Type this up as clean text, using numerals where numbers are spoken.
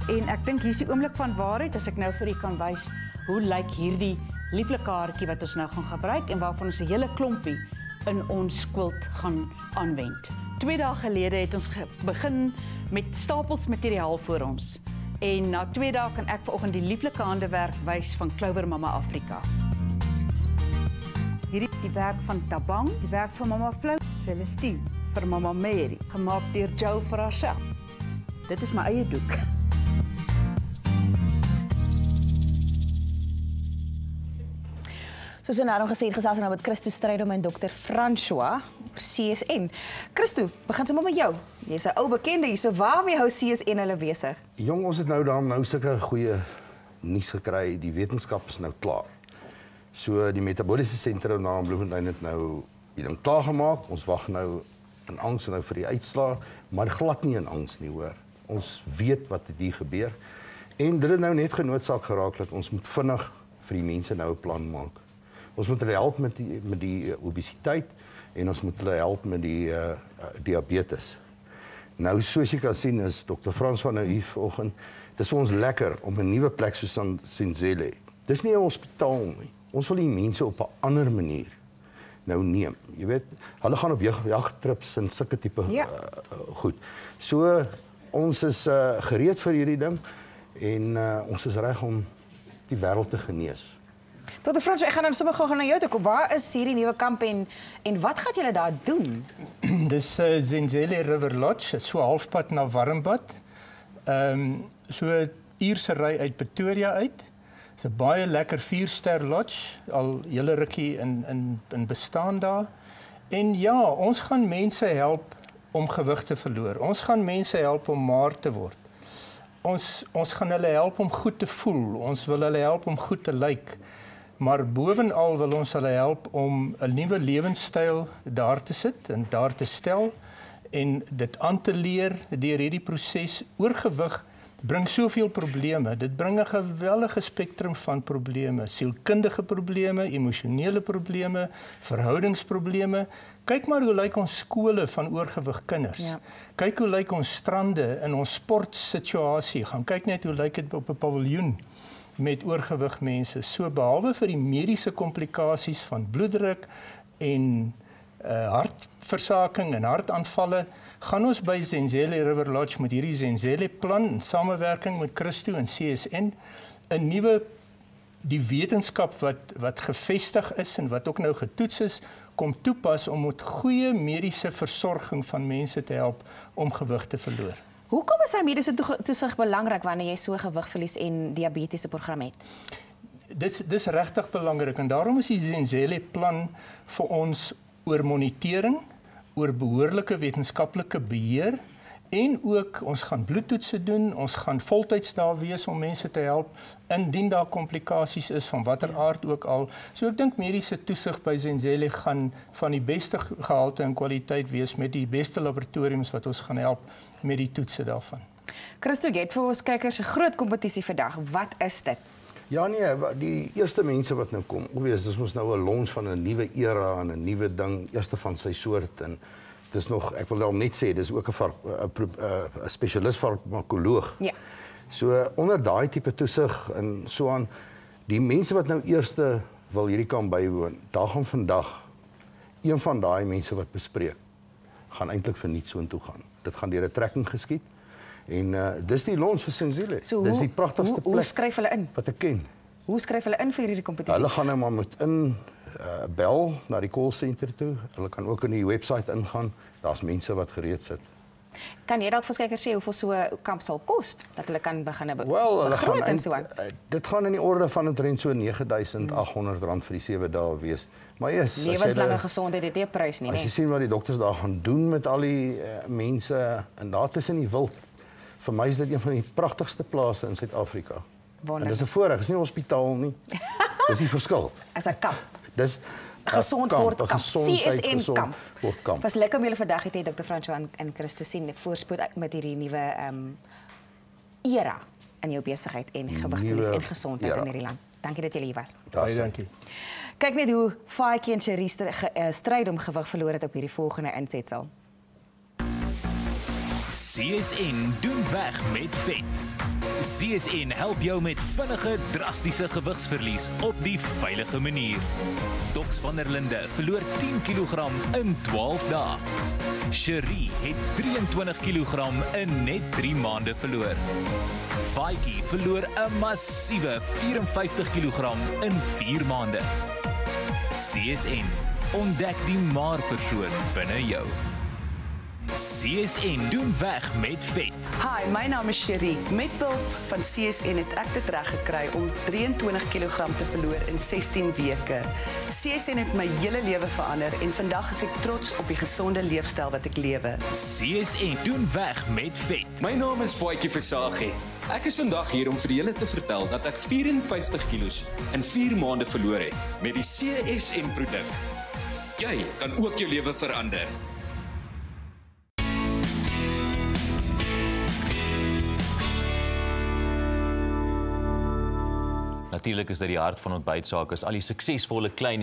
En ek dink hier is die oomblik van waarheid, as ek nou vir u kan wys hoe lyk hierdie lieflike kaartjie wat ons nou gaan gebruik en waarvan ons 'n hele klompie in ons quilt gaan aanwend. 2 dae gelede het ons begin met stapels materiaal voor ons. En na 2 dae kan ek vanoggend die lieflike handewerk wys van Clover Mama Afrika. Hierdie die werk van Tabang, die werk van Mama Flou, Celestine, vir Mama Mary, gemaak deur Jo vir haarself. Dit is my eie doek. Soos nou gesê het, gesels nou met Christo Strydom en Dr. François oor CSN. Christo, begin sommer met jou. Jy's 'n ou bekende hier, so waarmee hou CSN hulle besig? Jong, ons het nou sulke goeie nuus gekry. Die wetenskap is nou klaar. So die metaboliese sentrum na Bloemfontein het nou die ding klaar gemaak. Ons wag nou in angs nou vir die uitslae, maar glad nie in angs nie, hoor. Ons weet wat hier gebeur. En dit het nou net genoodsaak geraak dat ons moet vinnig vir die mense nou 'n plan maak. Ons moet hulle help met die obesiteit en ons moet hulle help met die diabetes. Nou, soos jy kan sien, is Dr. François nou hier vanoggend. Het is vir ons lekker om 'n nuwe plek soos aan Senzele. Dis nie 'n hospitaal nie. Ons wil die mense op 'n ander manier nou neem. Jy weet, hulle gaan op jagtrips en sulke tipe goed. So, ons is gereed vir hierdie ding en ons is reg om die wêreld te genees. Dr. François, ek gaan dan sommer gou na jou toe kom. Waar is hierdie nuwe kamp en wat gaan julle daar doen? Dis Zenzele River Lodge, so halfpad na Warmbad. So 'n uur se ry uit Pretoria uit. Dis 'n baie lekker 4-ster lodge, al hele rukkie in bestaan daar. En ja, ons gaan mense help om gewig te verloor. Ons gaan mense help om maar te word. Ons gaan hulle help om goed te voel. Ons wil hulle help om goed te lyk. Maar bovenal wil ons hulle help om 'n nuwe lewenstyl daar te sit en daar te stel en dit aan te leer deur hierdie proses. Oorgewig bring soveel probleme. Dit bring 'n geweldige spektrum van probleme, sielkundige probleme, emosionele probleme, verhoudingsprobleme. Kyk maar hoe lyk ons skole van oorgewig kinders. Ja. Kyk hoe lyk ons strande in ons sportsituasie. Gaan kyk net hoe lyk dit op 'n paviljoen met oorgewig mense. So behalwe vir die mediese komplikasies van bloeddruk en hartversaking en hartaanvalle, gaan ons by Zenzele River Lodge met hierdie Zenzele plan in samewerking met Christo en CSN 'n nuwe die wetenskap wat gevestig is en wat ook nou getoets is, kom toepas om met goeie mediese versorging van mense te help om gewig te verloor. Hoekom is hy mediese toesig belangrik wanneer jy so gewigverlies en diabetiese program het? Dis regtig belangrik en daarom is die Zenzele plan vir ons oor monitering, oor behoorlike wetenskaplike beheer en ook ons gaan bloedtoetse doen, ons gaan voltyds daar wees om mense te help indien daar komplikasies is van watter aard ook al. So ek dink mediese toesig by Zenzele gaan van die beste gehalte en kwaliteit wees met die beste laboratoriums wat ons gaan help met die toetse daarvan. Christo, jy het vir ons kykers 'n groot kompetisie vandag. Wat is dit? Ja nee, die eerste mense wat nou kom, obvious, dis ons nou 'n launch van 'n nuwe era en 'n nuwe ding, eerste van sy soort en dis nog, ek wil net sê, dis ook 'n spesialis farmakoloog. Ja. So onder daai tipe toesig en so aan, die mense wat nou eerste wil hierdie kan bywoon, daar gaan vandag een van daai mense wat bespreek, gaan eintlik vir niks soontoe gaan. Dit gaan deur 'n trekking geskied. En dis die launch vir Zenzele. So dis die pragtigste plek. Hoe skryf hulle in? Wat ek ken. Hoe skryf hulle in vir hierdie kompetisie? Hulle gaan nou maar met bel na die call center toe. Hulle kan ook in die webwerf ingaan. Daar's mense wat gereed sit. Kan jy dalk vir ons kykers sê hoeveel so 'n kamp sal kos dat hulle kan begin dit gaan in die orde van omtrent so R9.800 vir die 7 dae wees. Maar lewenslange gesondheid het nie 'n prys nie, As jy sien wat die dokters daar gaan doen met al die mense en daar tussen die wild. Vir my is dit een van die pragtigste plase in Suid-Afrika. En dis 'n voorreg, dis nie 'n hospitaal nie. Dis die verskil. As 'n kamp. Dis 'n gesond word kamp. CSN kamp. kamp. Was lekker om julle vandag het Dr. François en Christo sien voorspoed met hierdie nuwe era in jou besigheid en gewigsverlies en gesondheid in hierdie land. Dankie dat julle hier was. Baie dankie. Kyk net hoe Faitjie en Cherie stryd om gewig verloor het op hierdie volgende insetsel. CSN doen weg met vet. CSN help jou met vinnige, drastiese gewigsverlies op die veilige manier. Dox van der Linde verloor 10 kg in 12 dae. Cherie het 23 kg in net 3 maande verloor. Faiki verloor 'n massiewe 54 kg in 4 maande. CSN, ontdek die maar-persoon binne jou. CSN doen weg met vet. Hi, my naam is Cherie. Met hulp van CSN het ek dit reg gekry om 23 kg te verloor in 16 weke. CSN het my hele lewe verander en vandag is ek trots op die gesonde leefstyl wat ek lewe. CSN doen weg met vet. My naam is Faitjie Versaghi. Ek is vandag hier om vir julle te vertel dat ek 54 kilos in 4 maande verloor het met die CSN produk. Jy kan ook jou lewe verander. Natuurlik is dit die hart van ontbytsake, is al die suksesvolle klein